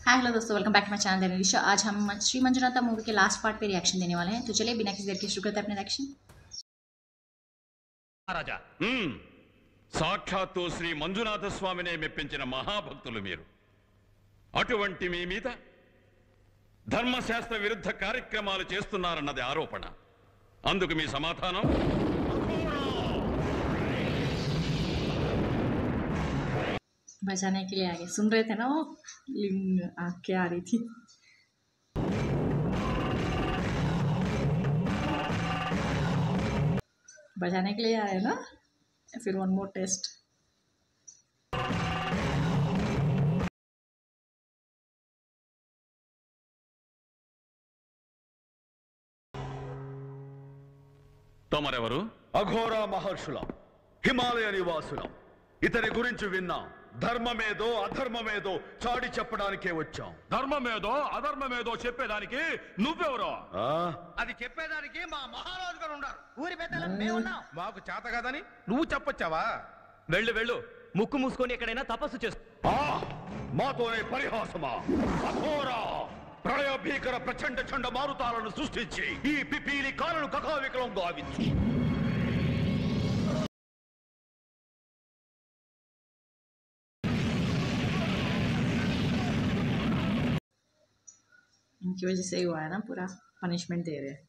हाय hello दोस्तों, welcome back to my channel Nisha. आज हम श्री मंजुनाथा मूवी के लास्ट पार्ट पे रिएक्शन देने वाले हैं, तो चलिए बिना किसी देर के शुरू करते हैं अपने रिएक्शन। राजा సాక్షాత్తు శ్రీ మంజునాథ స్వామినే మెప్పించిన మహాభక్తులు మీరు. అటువంటి మీ మీద ధర్మశాస్త్ర విరుద్ధ కార్యక్రమాలు చేస్తున్నారన్నది ఆరోపణ. అందుకు మీ సమాధానం? बचाने के लिए आ गए। सुन रहे थे ना वो आँख के आ रही थी। बचाने के लिए आए ना, फिर वन मोर टेस्ट। తమరెవరు? అఘోరా మహర్షులం, హిమాలయ నివాసులం. ఇతని గురించి విన్నాం. ధర్మమేదో అధర్మమేదో చాడి చెప్పడానికే వచ్చాం. ధర్మమేదో అధర్మమేదో చెప్పేదానికి నువ్వెవరో? అది చెప్పేదానికి మా మహారాజు గారు ఉన్నారు. ఊరి పెద్దలం మేమున్నాం. మాకు చేత కాదని నువ్వు చెప్పొచ్చావా? వెళ్ళు వెళ్ళు, ముక్కు మూసుకొని ఎక్కడైనా తపస్సు చేస్తూ. మాతోనే పరిహాసమా? అఘోరా ప్రళయ భీకర ప్రచండ చండ మారుతాలను సృష్టించి ఈ పిపీలి కాలను కకావికలం గావించు. इनकी वजह से हुआ है ना, पूरा पनिशमेंट दे रहे हैं।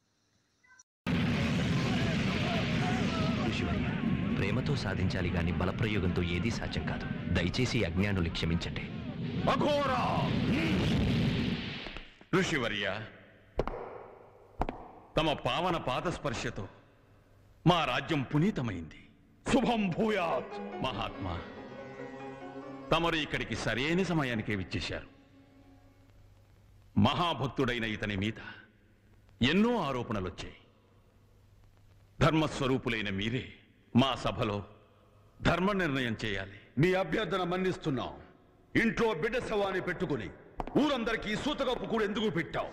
ప్రేమతో సాధించాలి గాని బలప్రయోగంతో ఏదీ సాధ్యం కాదు. దయచేసి అజ్ఞానులు క్షమించండి. అఘోరా ఋషివర్య, తమ పావన పాదస్పర్శతో మా రాజ్యం పునీతమైంది. శుభం భూయాత్. మహాత్మా, తమరు ఇక్కడికి సరైన సమయానికే విచ్చేశారు. మహాభక్తుడైన ఇతని మీద ఎన్నో ఆరోపణలొచ్చాయి. ధర్మస్వరూపులైన మీరే మా సభలో ధర్మ నిర్ణయం చేయాలి. మీ అభ్యర్థన మన్నిస్తున్నాం. ఇంట్లో బిడ్డ శవాన్ని పెట్టుకుని ఊరందరికీ సూతకప్పు కూడా ఎందుకు పెట్టావు?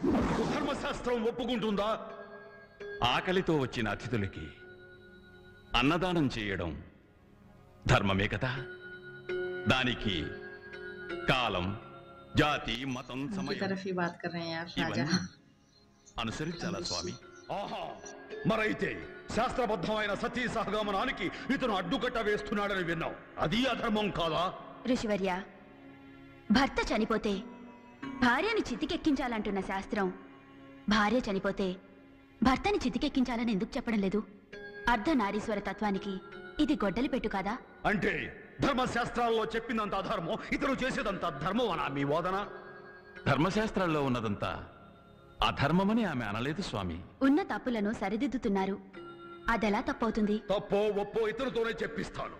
ధర్మశాస్త్రం ఒప్పుకుంటుందా? ఆకలితో వచ్చిన అతిథులకి అన్నదానం చేయడం ధర్మమే కదా. దానికి కాలం, జాతి, మతం, సమయం तरफ ही बात कर रहे हैं यार राजा। అనుసరించాలా స్వామి? ఆహా, మరైతే శాస్త్రబద్ధమైన సతీ సహగమనానికి ఇతను అడ్డుకట్ట వేస్తున్నాడని విన్నాం. అది అధర్మం కాదా? ఋషివర్య, భర్త చనిపోతే భార్యని చితికెక్కించాలంటున్న శాస్త్రం భార్య చనిపోతే భర్తని చితికెక్కించాలని ఎందుకు చెప్పడం లేదు? అర్ధనారీశ్వర తత్వానికి ఇది గొడ్డలి పెట్టు కాదా? అంటే ధర్మశాస్త్రాల్లో చెప్పినంత అధర్మం ఇతను చేసేదంత ధర్మం అనా మీ వాదన? ధర్మశాస్త్రాల్లో ఉన్నదంతా అధర్మమని ఆమె అనలేదు స్వామి. ఉన్న తప్పులను సరిదిద్దుతున్నారు. అదెలా తప్పవుతుంది? తప్పో ఒప్పో ఇతరుతోనే చెప్పిస్తాను.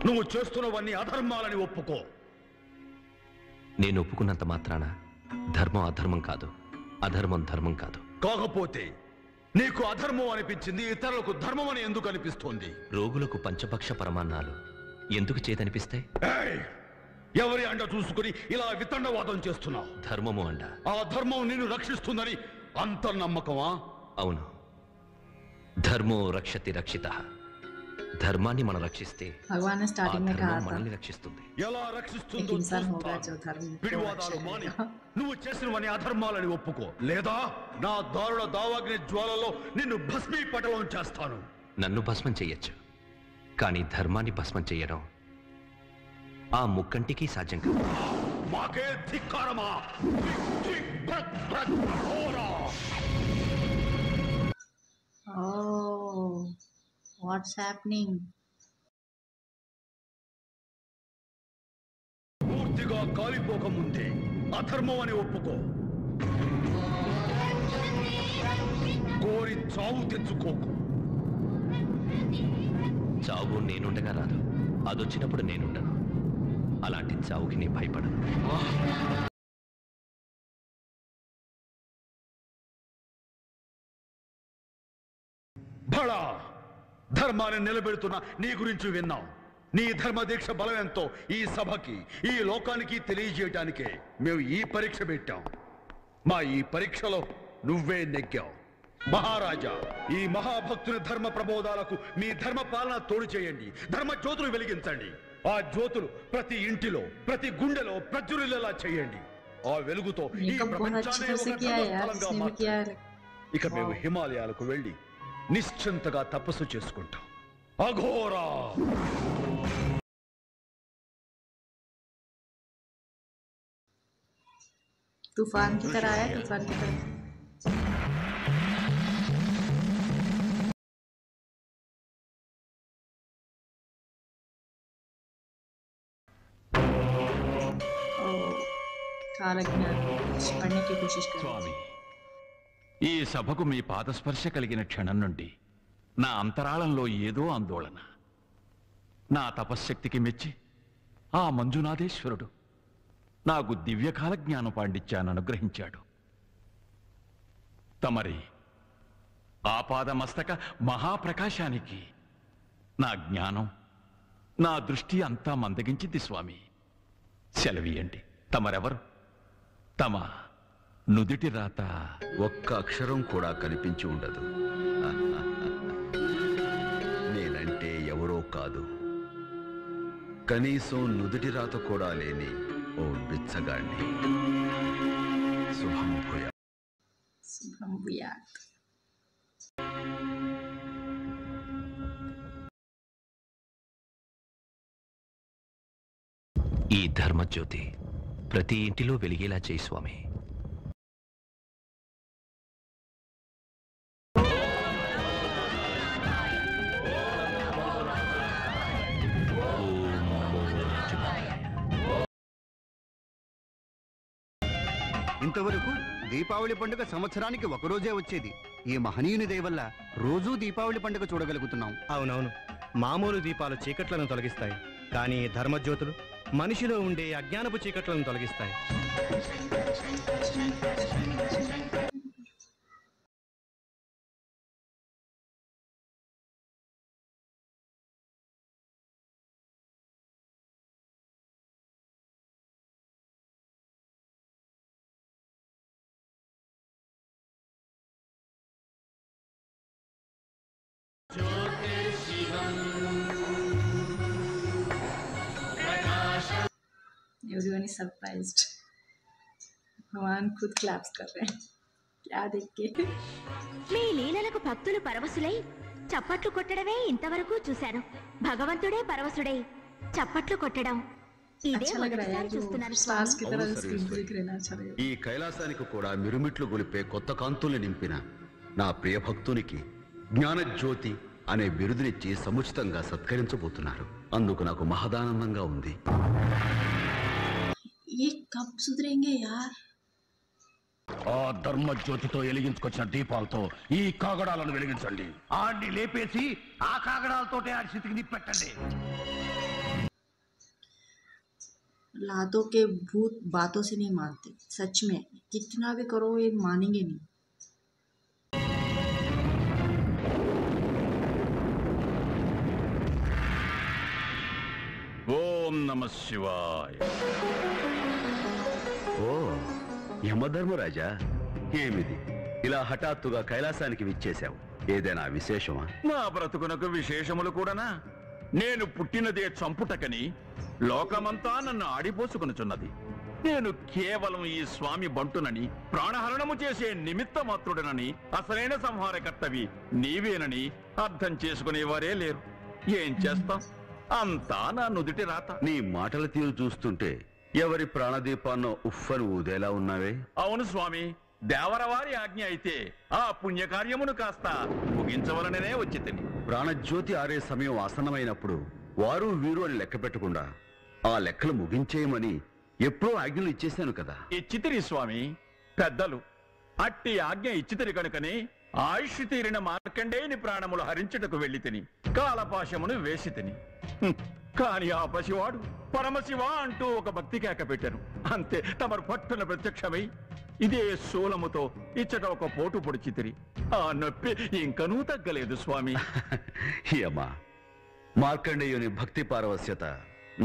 నువ్వు చేస్తున్నవన్నీ అధర్మాలని ఒప్పుకో. నేను ఒప్పుకున్నంత మాత్రాన ధర్మం అధర్మం కాదు, అధర్మం ధర్మం కాదు. కాకపోతే నీకు అధర్మం అనిపించింది, ఇతరులకు ధర్మం అని ఎందుకు అనిపిస్తోంది? రోగులకు పంచపక్ష పరమాన్నాలు ఎందుకు చేతనిపిస్తాయి? ఎవరి అండ చూసుకుని ఇలా వితండవాదం చేస్తున్నావు? ధర్మము అండ. ఆ ధర్మం నిన్ను రక్షిస్తుందని అంతర్నమ్మకమా? అవును. ధర్మో రక్షతి రక్షితః. ధర్మాన్ని మనం రక్షిస్తే भगवान ने स्टार्टिंग में कहा था మనల్ని రక్షిస్తుంది. ఎలా రక్షిస్తుందో एक इंसान होगा చూస్తాను. जो धर्म को పిడివాదాలు रक्षा మాని करेगा। నువ్వు చేసినవన్నీ అధర్మాలని ఒప్పుకో, లేదా నా దారుణ దావాగ్ని జ్వాలలో నిన్ను భస్మీపటలం చేస్తాను. నన్ను భస్మం చెయ్యొచ్చు, కానీ ధర్మాన్ని భస్మం చెయ్యడం ఆ ముక్కంటికి సాధ్యం కాదు. మాకే ధిక్కారమా? Oh, what's happening? పూర్తిగా కాలిపోకముందే అధర్మం అని ఒప్పుకో. కోరి చావు తెచ్చుకోకు. చావు నేనుండగా రాదు, అదొచ్చినప్పుడు నేనుండను. అలాంటి చావుకి నేను భయపడను. భళా, ధర్మాన్ని నిలబెడుతున్న నీ గురించి విన్నాం. నీ ధర్మదీక్ష బలం ఎంతో ఈ సభకి, ఈ లోకానికి తెలియజేయటానికే మేము ఈ పరీక్ష పెట్టాం. మా ఈ పరీక్షలో నువ్వే నెగ్గావు. మహారాజా, ఈ మహాభక్తుని ధర్మ ప్రబోధాలకు మీ ధర్మ పాలన తోడు చేయండి. ధర్మ జ్యోతులు వెలిగించండి. ఆ జ్యోతులు ప్రతి ఇంటిలో ప్రతి గుండెలో ప్రజ్వలిల్లేలా చేయండి. ఆ వెలుగుతో ఈ ప్రపంచాన్ని ఒక ధర్మస్థలంగా మార్చండి. ఇక మేము హిమాలయాలకు వెళ్ళి నిశ్చింతగా తపస్సు చేసుకుంటాం. అఘోరా तूफान की तरह आया, तूफान की तरह। పడనే की कोशिश कर స్వామి, ఈ సభకు మీ పాదస్పర్శ కలిగిన క్షణం నుండి నా అంతరాళంలో ఏదో ఆందోళన. నా తపశ్శక్తికి మెచ్చి ఆ మంజునాథేశ్వరుడు నాకు దివ్యకాల జ్ఞాన పాండిత్యాన్ని అనుగ్రహించాడు. తమరి ఆపాదమస్తక మహాప్రకాశానికి నా జ్ఞానం, నా దృష్టి అంతా మందగించింది స్వామి. సెలవీయండి. తమరెవరు? తమ నుదిటి రాత ఒక్క అక్షరం కూడా కనిపించి ఉండదు. నేనంటే ఎవరో కాదు, కనీసం నుదిటి రాత కూడా లేని ఓ బిచ్చగాణ్ణి. శుభం భూయాత్. శుభం భూయాత్. ఈ ధర్మజ్యోతి ప్రతి ఇంటిలో వెలిగేలా చేయి స్వామి. ఇంతవరకు దీపావళి పండుగ సంవత్సరానికి ఒకరోజే వచ్చేది. ఈ మహనీయుని దయ వల్ల రోజూ దీపావళి పండుగ చూడగలుగుతున్నాం. అవునవును, మామూలు దీపాలు చీకట్లను తొలగిస్తాయి, కానీ ధర్మజ్యోతులు మనిషిలో ఉండే అజ్ఞానపు చీకట్లను తొలగిస్తాయి. Everyone is surprised. भगवान खुद क्लैप्स कर रहे हैं. क्या देख के? మీ లీలలకు భక్తులు పరవశులై చప్పట్లు కొట్టడమే ఇంతవరకు చూశాను. భగవంతుడే పరవశుడై చప్పట్లు కొట్టడం ఇదే మొదటిసారి చూస్తున్నాను. स्टार्स की तरह स्क्रीन देख रहे हैं. अच्छा लगे. ఈ కైలాసానికి కూడా మిరుమిట్లు గొలిపే కొత్త కాంతుల్ని నింపిన నా ప్రియ భక్తునికి జ్ఞానజ్యోతి అనే బిరుదునిచ్చి సముచితంగా సత్కరించబోతున్నారు. అందుకు నాకు మహదానందంగా ఉంది. ये कब सुधरेंगे यार? ఆ ధర్మజ్యోతితో వెలిగించుకొచ్చిన దీపాలతో ఈ కాగడాలను వెలిగించండి. ఆడిని లేపేసి ఆ కాగడాలతోటే ఆడి స్థితికి నిప్పెట్టండి. लातों के भूत बातों से नहीं मानते. सच में कितना भी करो ये मानेंगे नहीं. ఓం నమ శివాయ. ఓ యమధర్మరాజా, ఏమిది ఇలా హఠాత్తుగా కైలాసానికి విచ్చేశావు? ఏదైనా విశేషమా? నా బ్రతుకునకు విశేషములు కూడానా? నేను పుట్టినదే చంపుటకని లోకమంతా నన్ను ఆడిపోసుకొనుచున్నది. నేను కేవలం ఈ స్వామి బంటునని, ప్రాణహరణము చేసే నిమిత్త మాత్రుడనని, అసలైన సంహారకర్తవి నీవేనని అర్థం చేసుకునేవారే లేరు. ఏం చేస్తాం? అంతా నా నుదిటి రాత. నీ మాటల తీరు చూస్తుంటే ఎవరి ప్రాణదీపాన్నో ఉఫ్ఫను ఊదేలా ఉన్నావే. అవును స్వామి, దేవరవారి ఆజ్ఞ అయితే ఆ పుణ్యకార్యమును కాస్త ముగించవలననే వచ్చి తిని. ప్రాణజ్యోతి ఆరే సమయం ఆసన్నమైనప్పుడు వారు వీరు అని లెక్క పెట్టకుండా ఆ లెక్కలు ముగించేయమని ఎప్పుడో ఆజ్ఞలు ఇచ్చేశాను కదా. ఇచ్చితిరి స్వామి, పెద్దలు అట్టి ఆజ్ఞ ఇచ్చితిరి కనుకనే ఆయుష్ తీరిన మార్కండేయుని ప్రాణములు హరించుటకు వెళ్లి తిని కాలపాశమును వేసి తిని. కాని ఆ పసివాడు పరమశివ అంటూ ఒక భక్తి కేక పెట్టాను. అంతే, తమరు పట్టున ప్రత్యక్షమై ఇదే శూలముతో ఇచ్చట ఒక పోటు పొడిచితిరి. ఆ నొప్పి ఇంకనూ తగ్గలేదు స్వామి. యమా, మార్కండేయుని భక్తి పారవస్యత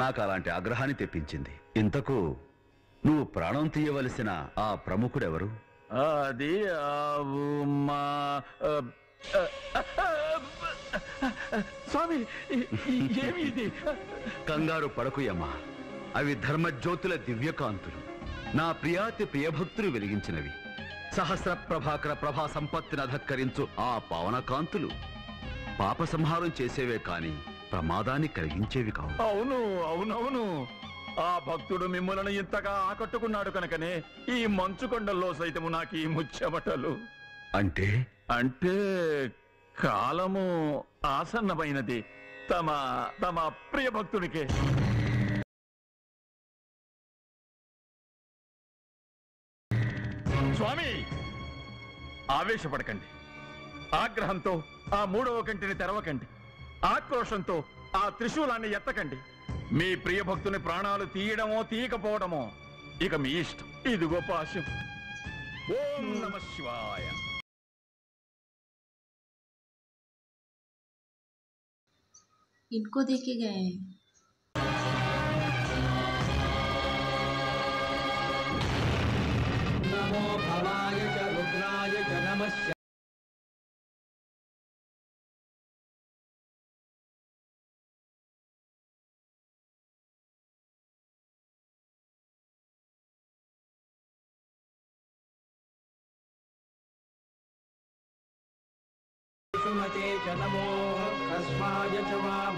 నాకు అలాంటి ఆగ్రహాన్ని తెప్పించింది. ఇంతకు నువ్వు ప్రాణం తీయవలసిన ఆ ప్రముఖుడెవరు? అది స్వామి ఏమి ఇది? కంగారు పడకుయమ్మా, అవి ధర్మజ్యోతుల దివ్యకాంతులు, నా ప్రియాతి ప్రియభక్తులు వెలిగించినవి. సహస్ర ప్రభాకర ప్రభా సంపత్తిని అధక్కరించు ఆ పావనకాంతులు పాప సంహారం చేసేవే కాని ప్రమాదాన్ని కలిగించేవి కావు. అవును అవునవును, ఆ భక్తుడు మిమ్మల్ని ఇంతగా ఆకట్టుకున్నాడు కనుకనే ఈ మంచు కొండల్లో సైతము నాకు ఈ ముచ్చెమటలు. అంటే అంటే కాలము ఆసన్నమైనది తమ తమ ప్రియ భక్తుడికే. స్వామి ఆవేశపడకండి, ఆగ్రహంతో ఆ మూడవ కంటిని తెరవకండి, ఆక్రోషంతో ఆ త్రిశూలాన్ని ఎత్తకండి. మీ ప్రియ భక్తుని ప్రాణాలు తీయడమో తీయకపోవడమో ఇక మీ ఇష్టం. ఇదిగో పాశం. ఓం నమః శివాయ. इनको देखे गए हैं। नमो भवाय च रुद्राय च नमः। सुमते च नमो कस्माय च वाम।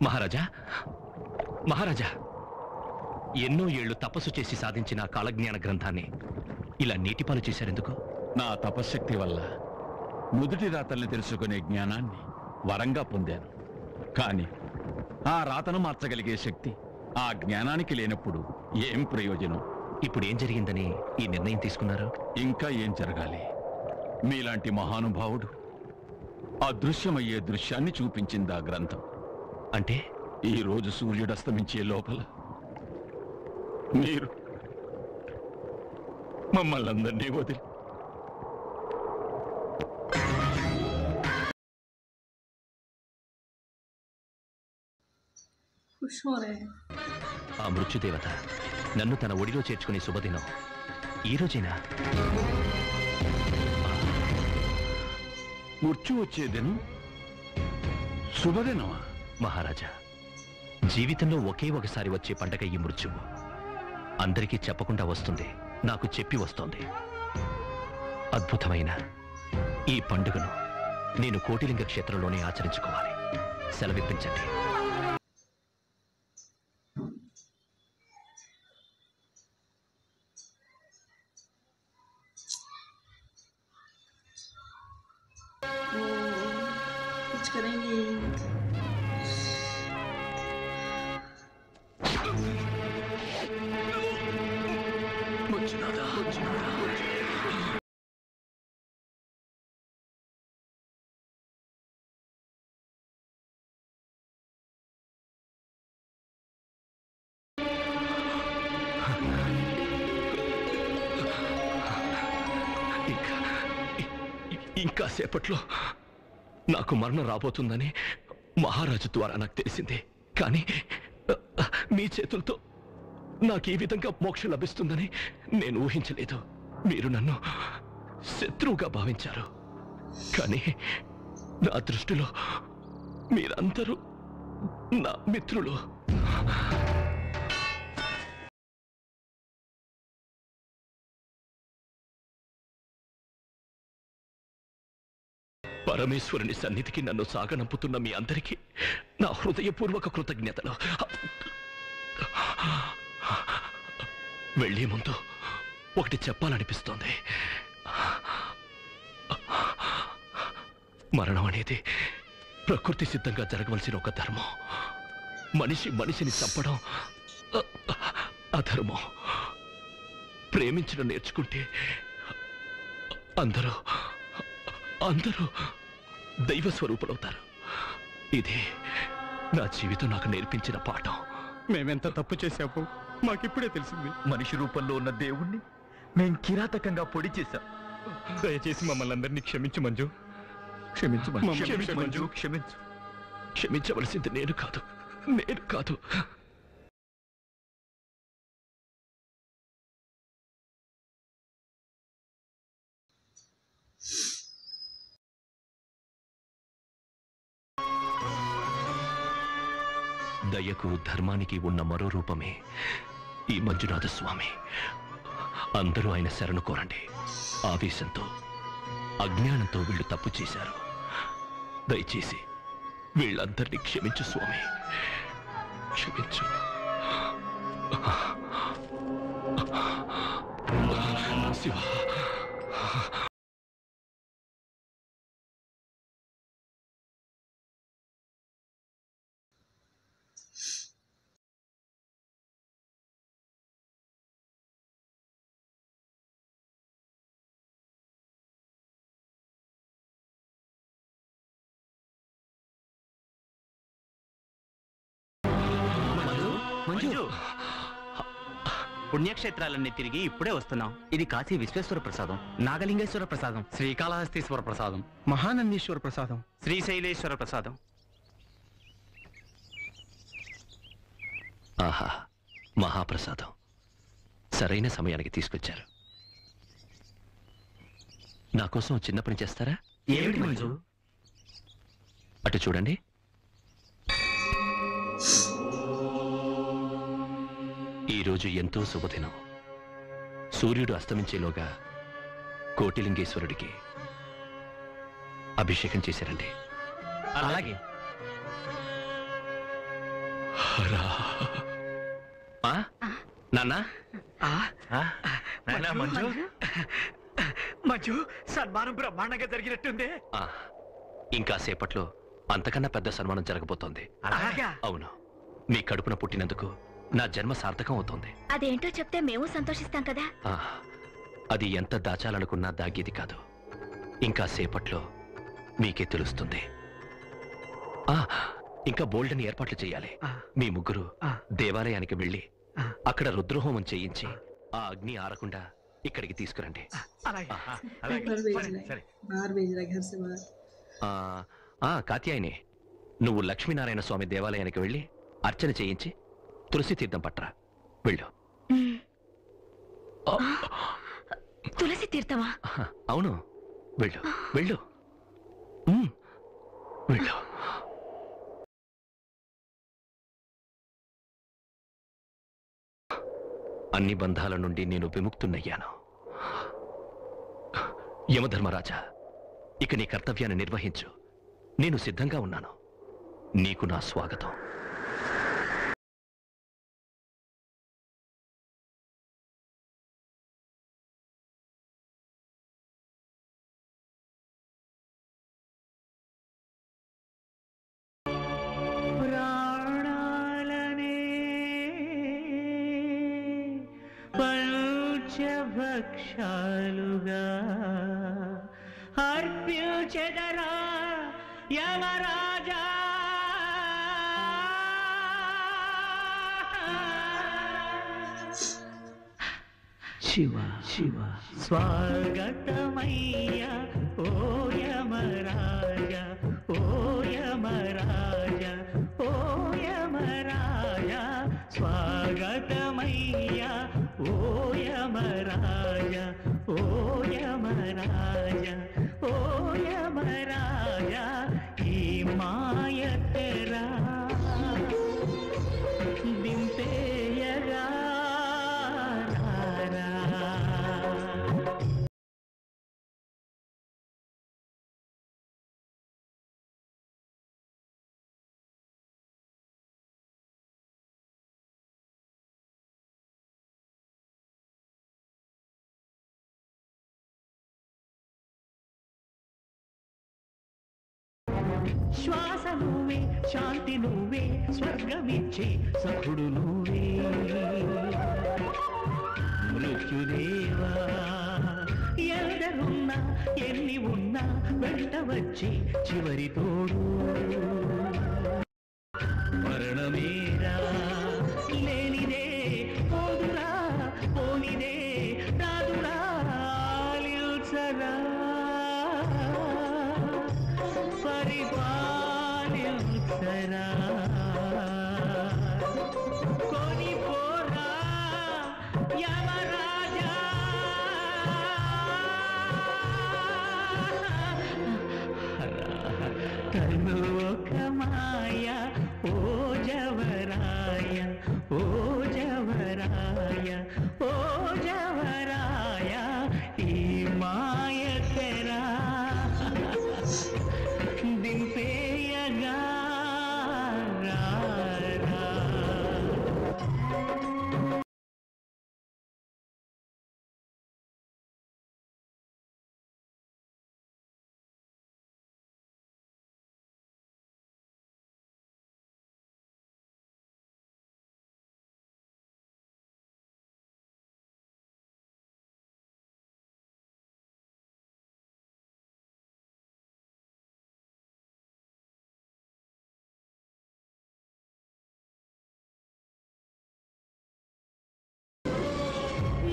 మహారాజా, మహారాజా, ఎన్నో ఏళ్లు తపస్సు చేసి సాధించిన కాలజ్ఞాన గ్రంథాన్ని ఇలా నీటిపాలు చేశారెందుకు? నా తపశ్శక్తి వల్ల నుదుటి రాతల్ని తెలుసుకునే జ్ఞానాన్ని వరంగా పొందాను. కానీ ఆ రాతను మార్చగలిగే శక్తి ఆ జ్ఞానానికి లేనప్పుడు ఏం ప్రయోజనం? ఇప్పుడు ఏం జరిగిందని ఈ నిర్ణయం తీసుకున్నారు? ఇంకా ఏం జరగాలి? మీలాంటి మహానుభావుడు అదృశ్యమయ్యే దృశ్యాన్ని చూపించింది ఆ గ్రంథం. అంటే ఈ రోజు సూర్యుడస్తమించే లోపల మీరు మమ్మల్ని అందరినీ వదిలి ఆ మృత్యుదేవత నన్ను తన ఒడిలో చేర్చుకునే శుభదినం ఈ రోజేనా? మృత్యు వచ్చేదను శుభదినమా? మహారాజా, జీవితంలో ఒకే ఒకసారి వచ్చే పండగ ఈ మృత్యువు. అందరికీ చెప్పకుండా వస్తుంది, నాకు చెప్పి వస్తోంది. అద్భుతమైన ఈ పండుగను నేను కోటిలింగ క్షేత్రంలోనే ఆచరించుకోవాలి. సెలవిప్పించండి. कुछ करेंगे। ఇంకా సేపట్లో నాకు మరణం రాబోతుందని మహారాజు ద్వారా నాకు తెలిసింది. కానీ మీ చేతులతో నాకు ఈ విధంగా మోక్షం లభిస్తుందని నేను ఊహించలేదు. మీరు నన్ను శత్రువుగా భావించారు, కానీ నా దృష్టిలో మీరందరూ నా మిత్రులు. పరమేశ్వరుని సన్నిధికి నన్ను సాగనంపుతున్న మీ అందరికీ నా హృదయపూర్వక కృతజ్ఞతలు. వెళ్లే ముందు ఒకటి చెప్పాలనిపిస్తోంది. మరణం అనేది ప్రకృతి సిద్ధంగా జరగవలసిన ఒక ధర్మం. మనిషి మనిషిని చంపడం అధర్మం. ప్రేమించడం నేర్చుకుంటే అందరూ అందరూ దైవ స్వరూపులవుతారు. ఇదే నా జీవితం నాకు నేర్పించిన పాఠం. మేమెంత తప్పు చేశాము మాకిప్పుడే తెలిసింది. మనిషి రూపంలో ఉన్న దేవుణ్ణి మేం కిరాతకంగా పొడి చేశాం. దయచేసి మమ్మల్ని అందరినీ క్షమించు మంజు. క్షమించు మంజు. క్షమించు. క్షమించవలసింది నేను కాదు. దయకు ధర్మానికి ఉన్న మరో రూపమే ఈ మంజునాథ స్వామి. అందరూ ఆయన శరణు కోరండి. ఆవేశంతో అజ్ఞానంతో వీళ్ళు తప్పు చేశారు. దయచేసి వీళ్ళందరినీ క్షమించు స్వామి, క్షమించు. శివ మంజు, పుణ్యక్షేత్రాలన్నీ తిరిగి ఇప్పుడే వస్తున్నాం. ఇది కాశీ విశ్వేశ్వర ప్రసాదం, నాగలింగేశ్వర ప్రసాదం, శ్రీకాళహస్తీశ్వర ప్రసాదం, మహానందీశ్వర ప్రసాదం, శ్రీశైలేశ్వర ప్రసాదం. ఆహా, మహాప్రసాదం. సరైన సమయానికి తీసుకొచ్చారు. నా కోసం చిన్న పని చేస్తారా? ఏమిటి మంజు? అటు చూడండి. ఈరోజు ఎంతో శుభదినం. సూర్యుడు అస్తమించేలోగా కోటిలింగేశ్వరుడికి అభిషేకం చేశారండి. అలాగే. నాన్న, మంజు మంజు, సన్మానం బ్రహ్మాండంగా జరిగినట్టుంది. ఇంకా సేపట్లో అంతకన్నా పెద్ద సన్మానం జరగబోతోంది. అవును, మీ కడుపున పుట్టినందుకు నా జన్మ సార్థకం అవుతోంది. అదేంటో చెప్తే మేము సంతోషిస్తాం కదా. అది ఎంత దాచాలనుకున్నా దాగేది కాదు. ఇంకా సేపట్లో మీకే తెలుస్తుంది. ఇంకా బోల్డని ఏర్పాట్లు చేయాలి. మీ ముగ్గురు దేవాలయానికి వెళ్ళి అక్కడ రుద్రహోమం చేయించి ఆ అగ్ని ఆరకుండా ఇక్కడికి తీసుకురండి. కాత్యాయని, నువ్వు లక్ష్మీనారాయణ స్వామి దేవాలయానికి వెళ్ళి అర్చన చేయించి తులసి తీర్థం పట్రా. వెళ్ళు. తులసి తీర్థమా? అవును, వెళ్ళు వెళ్ళు వెళ్ళు. అన్ని బంధాల నుండి నేను విముక్తున్నయ్యాను. యమధర్మరాజా, ఇక నీ కర్తవ్యాన్ని నిర్వహించు. నేను సిద్ధంగా ఉన్నాను. నీకు నా స్వాగతం. పంచభక్షాలుగా అర్పించెదరా యమరాజా. శివ శివ స్వాగతమయ్యా ఓ యమరాజా, ఓ యమరాజా, ఓ యమరాజా. స్వాగతమయ్యా ఓ యమరాజా, ఓ యమరాజా, ఓ యమరాజా. ఈ మాయతెరా దింపేయరా. శ్వాస నువ్వే, శాంతి నువ్వే, స్వర్గమిచ్చే సఖుడు నువ్వే. మృత్యుదేవా ఎందరున్నా ఎన్ని ఉన్నా వెంట వచ్చి చివరి తోడు మరణమేరా లేనిదే పోదురా పోనిదే రాదురా ఆలిల్చరా పరిపాలిల్చరా కొనిపోరా యమరాజా తను ఒక మాయ ఓ జవరాయ ఓ జవరాయ ఓ జవరాయ ఈ మాయ తెరా దింపేయగా రా రా.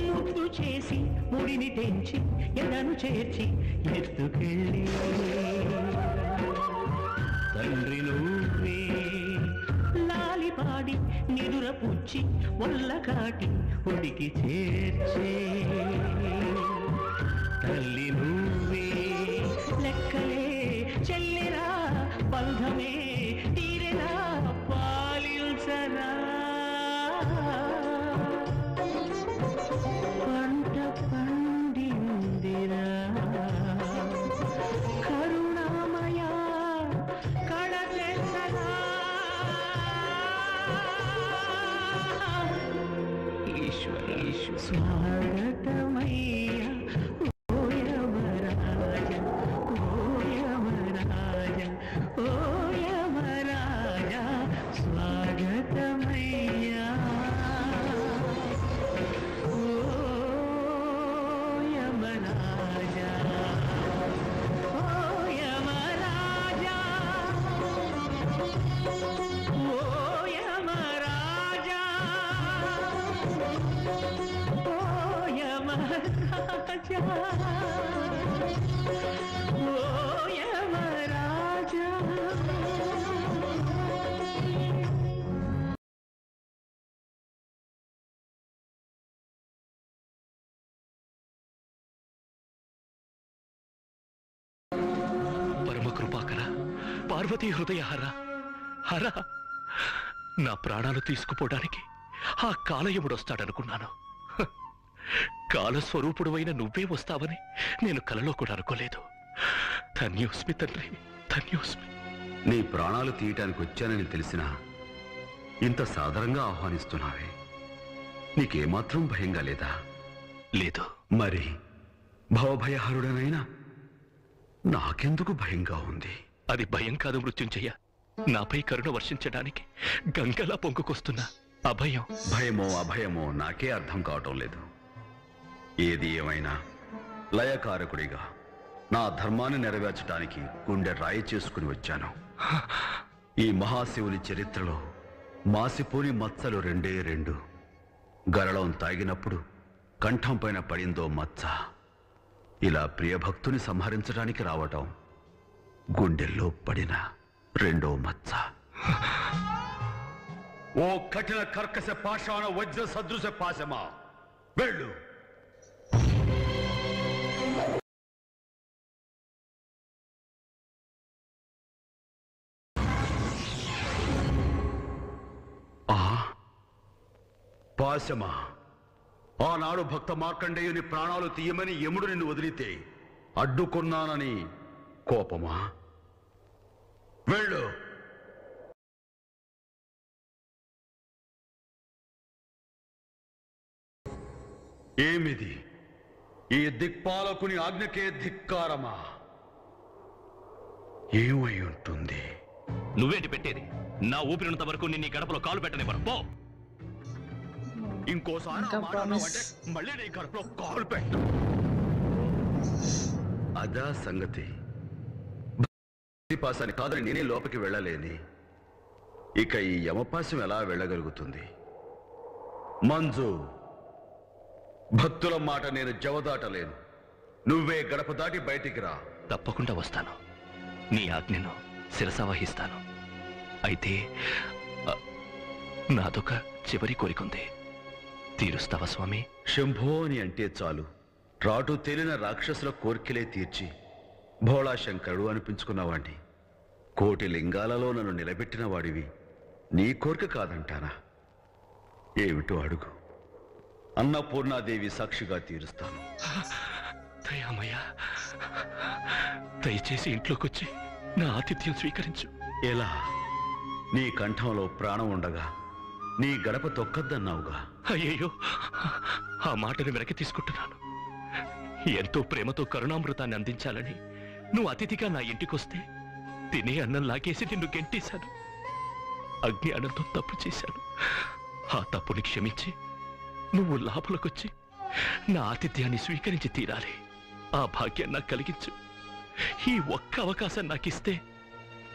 ముద్దు చేసి ముడిని తెంచి ఎదను చేర్చి ఎత్తుకెళ్ళి తండ్రి నువ్వే లాలిపాడి నిదుర పుచ్చి ఒళ్ళ కాటి ఒడికి చేర్చే తల్లి నువ్వే లెక్కలే చెల్లెరా బంధమే తీరెరా పాలిల్చరా పంట పండిందిరా కరుణామయ కళతెచ్చరా ఈశ్వర స్వాగతమయ్య ఓ యమరాజ ఓ యమరాజ ఓ యమరాజ స్వాగతమయ్యా ఓ యమరాజా ఓ యమరాజా ఓ యమరాజా ఓ యమరాజా ఓ యమరాజా. పరమ కృపాకర పార్వతీ హృదయహర హర నా ప్రాణాలు తీసుకుపోవడానికి ఆ కాలయముడొస్తాడనుకున్నాను. హ! కాలస్వరూపుడువైన నువ్వే వస్తావని నేను కలలో కూడా అనుకోలేదు. ధన్యోస్మి తండ్రి, ధన్యోస్మి. నీ ప్రాణాలు తీయటానికి వచ్చానని తెలిసినా ఇంత సాదరంగా ఆహ్వానిస్తున్నావే, నీకేమాత్రం భయంగా లేదా? లేదు. మరి భవభయహరుడనైనా నాకెందుకు భయంగా ఉంది? అది భయం కాదు మృత్యుంజయ, నాపై కరుణ వర్షించడానికి గంగలా పొంగుకొస్తున్న అభయం. భయమో అభయమో నాకే అర్థం కావటం లేదు. ఏది ఏమైనా లయకారకుడిగా నా ధర్మాన్ని నెరవేర్చడానికి గుండె రాయి చేసుకుని వచ్చాను. ఈ మహాశివుని చరిత్రలో మాసిపోని మచ్చలు రెండే రెండు. గరళం తాగినప్పుడు కంఠం పైన పడిందో మచ్చ. ఇలా ప్రియభక్తుని సంహరించడానికి రావటం గుండెల్లో పడిన రెండో మచ్చ. ఓ కఠిన కర్కశ పాషాణ వజ్ర సదృశ పాశమా, వెళ్ళు. పాశమా, ఆనాడు భక్త మార్కండేయుని ప్రాణాలు తీయమని యముడు నిన్ను వదిలితే అడ్డుకున్నానని కోపమా? వెళ్ళు. ఏమిది? ఈ దిక్పాలకుని ఆజ్ఞకే ధిక్కారమా? ఏమై ఉంటుంది? నువ్వేంటి పెట్టేది? నా ఊపిరినంత వరకు నిన్ను ఈ గడపలో కాలు పెట్టనివ్వను. పో. ఇంకోసారి ఇంకా ఆ మాట promise. అన్నావంటే మళ్ళీ నీ కడుపులో కాలు పెట్టు. అదా సంగతి. పాసాన్ని కాదని నేనే లోపలికి వెళ్ళలేని ఇక ఈ యమపాశం ఎలా వెళ్ళగలుగుతుంది? మంజు, భక్తుల మాట నేను జవదాటలేను. నువ్వే గడప దాటి బయటికి రా. తప్పకుండా వస్తాను. నీ ఆజ్ఞను శిరసావహిస్తాను. అయితే నాదొక చివరి కోరికుంది. తీరుస్తావా స్వామి? శంభో అని అంటే చాలు రాటు తేలిన రాక్షసుల కోర్కెలే తీర్చి భోళా శంకరుడు అనిపించుకున్నవాణ్ణి. కోటి లింగాలలో నన్ను నిలబెట్టిన వాడివి. నీ కోరిక కాదంటానా? ఏమిటో అడుగు. అన్నపూర్ణాదేవి సాక్షిగా తీరుస్తాను. దయామయ్య, దయచేసి ఇంట్లోకొచ్చి నా ఆతిథ్యం స్వీకరించు. ఎలా? నీ కంఠంలో ప్రాణం ఉండగా నీ గడప తొక్కద్దన్నావుగా. అయ్యయ్యో, ఆ మాటను వెనక్కి తీసుకుంటున్నాను. ఎంతో ప్రేమతో కరుణామృతాన్ని అందించాలని నువ్వు అతిథిగా నా ఇంటికొస్తే తినే అన్నం లాగేసి నిన్ను గెంటేశాను. అజ్ఞానంతో తప్పు చేశాను. ఆ తప్పుని క్షమించి నువ్వు లోపలికొచ్చి నా ఆతిథ్యాన్ని స్వీకరించి తీరాలి. ఆ భాగ్యం నాకు కలిగించు. ఈ ఒక్క అవకాశం నాకిస్తే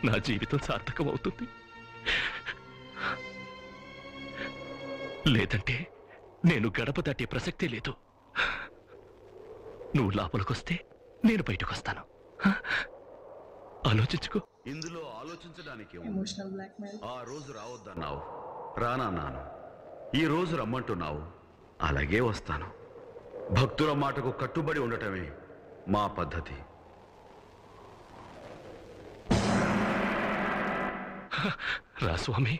నా జీవితం సార్థకం అవుతుంది. లేదంటే నేను గడప దాటే ప్రసక్తే లేదు. నువ్వు లోపలికొస్తే నేను బయటకొస్తాను. ఆలోచించుకో. ఇందులో ఆలోచించడానికి ఎమోషనల్ బ్లాక్మెయిల్. ఆ రోజు రావద్దన్నావు, రానన్నాను. ఈ రోజు రమ్మంటున్నావు, అలాగే వస్తాను. భక్తుల మాటకు కట్టుబడి ఉండటమే మా పద్ధతి. రా స్వామి.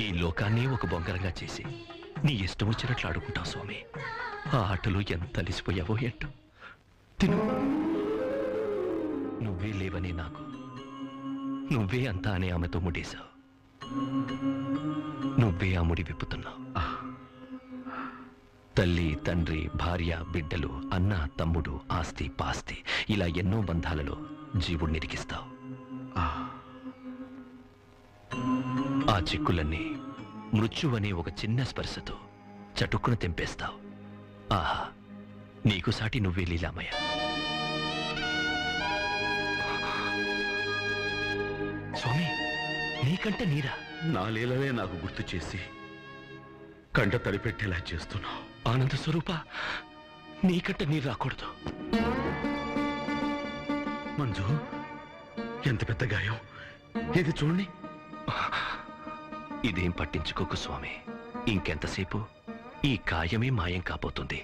ఈ లోకాన్ని ఒక బొంగరంగా చేసి నీ ఇష్టం వచ్చినట్లు ఆడుకుంటావు స్వామి. ఆ ఆటలు ఎంత అలిసిపోయావో ఏంటో. తిను. నువ్వే లేవని నాకు, నువ్వే అంతా అనే ఆమెతో ముడేశావు. నువ్వే ఆ ముడి విప్పుతున్నావు. తల్లి, తండ్రి, భార్య, బిడ్డలు, అన్న, తమ్ముడు, ఆస్తి, పాస్తి, ఇలా ఎన్నో బంధాలలో జీవుడిని ఇరికిస్తావు. ఆ చిక్కులన్నీ మృత్యువనే ఒక చిన్న స్పర్శతో చటుక్కున తెంపేస్తావు. ఆహా, నీకు సాటి నువ్వే లీలామయ్య. స్వామి, నీకంటే నీరా? నా లీలలే నాకు గుర్తు చేసి కంట తడిపెట్టేలా చేస్తున్నావు. ఆనంద స్వరూప, నీకంటే నీరు రాకూడదు. మంజు, ఎంత పెద్ద గాయం ఇది చూడండి. ఇదేం పట్టించుకోకు స్వామి. ఇంకెంతసేపు ఈ గాయమే మాయం కాబోతుంది.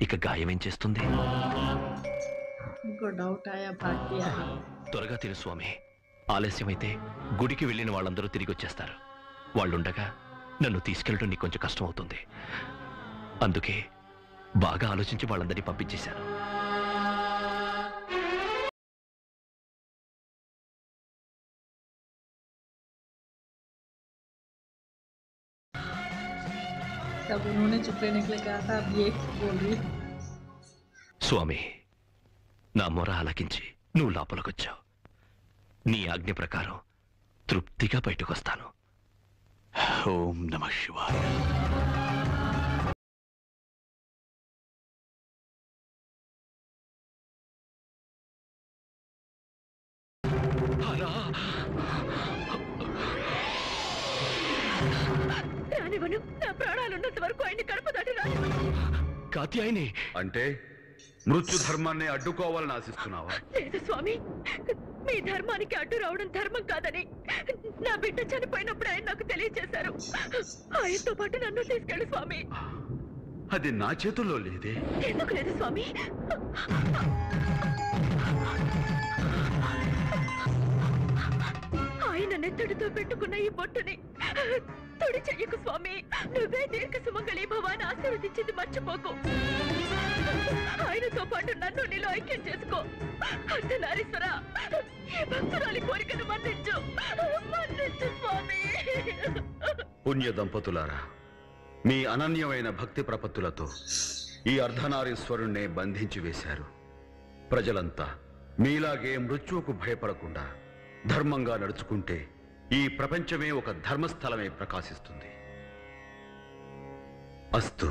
ఇక గాయమేం చేస్తుంది? ఇంకో డౌట్ ఆయా బాకీ आहे. త్వరగా తిరు స్వామి. ఆలస్యమైతే గుడికి వెళ్ళిన వాళ్ళందరూ తిరిగి వచ్చేస్తారు. వాళ్ళుండగా నన్ను తీసుకెళ్ళడం నీకు కొంచెం కష్టం అవుతుంది. అందుకే బాగా ఆలోచించి వాళ్ళందరినీ పంపించేశాను. तब उन्होंने चुप रहने के लिए कहा था, अब ये बोल रही. స్వామి, నా మొర ఆలకించి నువ్వు లోపలికొచ్చావు. నీ ఆజ్ఞ ప్రకారం తృప్తిగా బయటకొస్తాను. ఓం నమః శివాయ. రానివ్వను. నా ప్రాణాలున్నంత వరకు ఆయన కడప దాటి రాను. కాత్యాయని అంటే మృత్యు ధర్మాన్ని అడ్డుకోవాలని ఆశిస్తున్నావా? లేదు స్వామి, మీ ధర్మానికి అడ్డు రావడం ధర్మం కాదని నా బిడ్డ చనిపోయినప్పుడు ఆయన నాకు తెలియజేశారు. ఆయనతో పాటు నన్ను తీసుకెళ్ళు స్వామి. అది నా చేతుల్లో లేదే. ఎందుకు లేదు స్వామి? ఆయన నెత్తడితో పెట్టుకున్న ఈ బొట్టుని తొడి చెయ్యకు స్వామి. నువ్వే దీర్ఘ సుమంగళి భవాన్ని ఆశీర్వదించింది మర్చిపోకు. ఆయనతో పాటు నన్ను నీలో ఐక్యం చేసుకో. అర్ధనారీశ్వర, ఈ భక్తురాలి కోరికను మన్నించు, మన్నించు స్వామి. పుణ్య దంపతులారా, మీ అనన్యమైన భక్తి ప్రపత్తులతో ఈ అర్ధనారీశ్వరుణ్ణే బంధించి వేశారు. ప్రజలంతా మీలాగే మృత్యువుకు భయపడకుండా ధర్మంగా నడుచుకుంటే ఈ ప్రపంచమే ఒక ధర్మస్థలమే ప్రకాశిస్తుంది. అస్తు.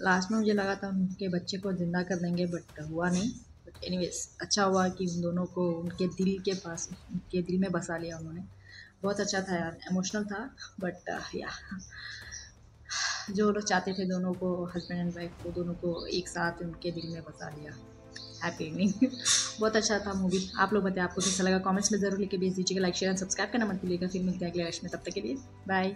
लास्ट में मुझे लगा था उनके बच्चे को जिंदा कर देंगे, बट हुआ नहीं. बट एनीवेज अच्छा हुआ कि उन दोनों को उनके दिल के पास, उनके दिल में बसा लिया उन्होंने. बहुत अच्छा था यार, इमोशनल था. बट या जो लोग चाहते थे दोनों को, हस्बैंड एंड वाइफ को, दोनों को एक साथ उनके दिल में बसा लिया. Happy evening. बहुत अच्छा था मूवी. आप लोग बताएं आपको कैसा लगा, कमेंट्स में जरूर लिख के भेज दीजिएगा. लाइक शेयर एंड सब्सक्राइब करना मत भूलिएगा. फिर मिलते हैं अगले वर्ष में, तब तक के लिए बाय.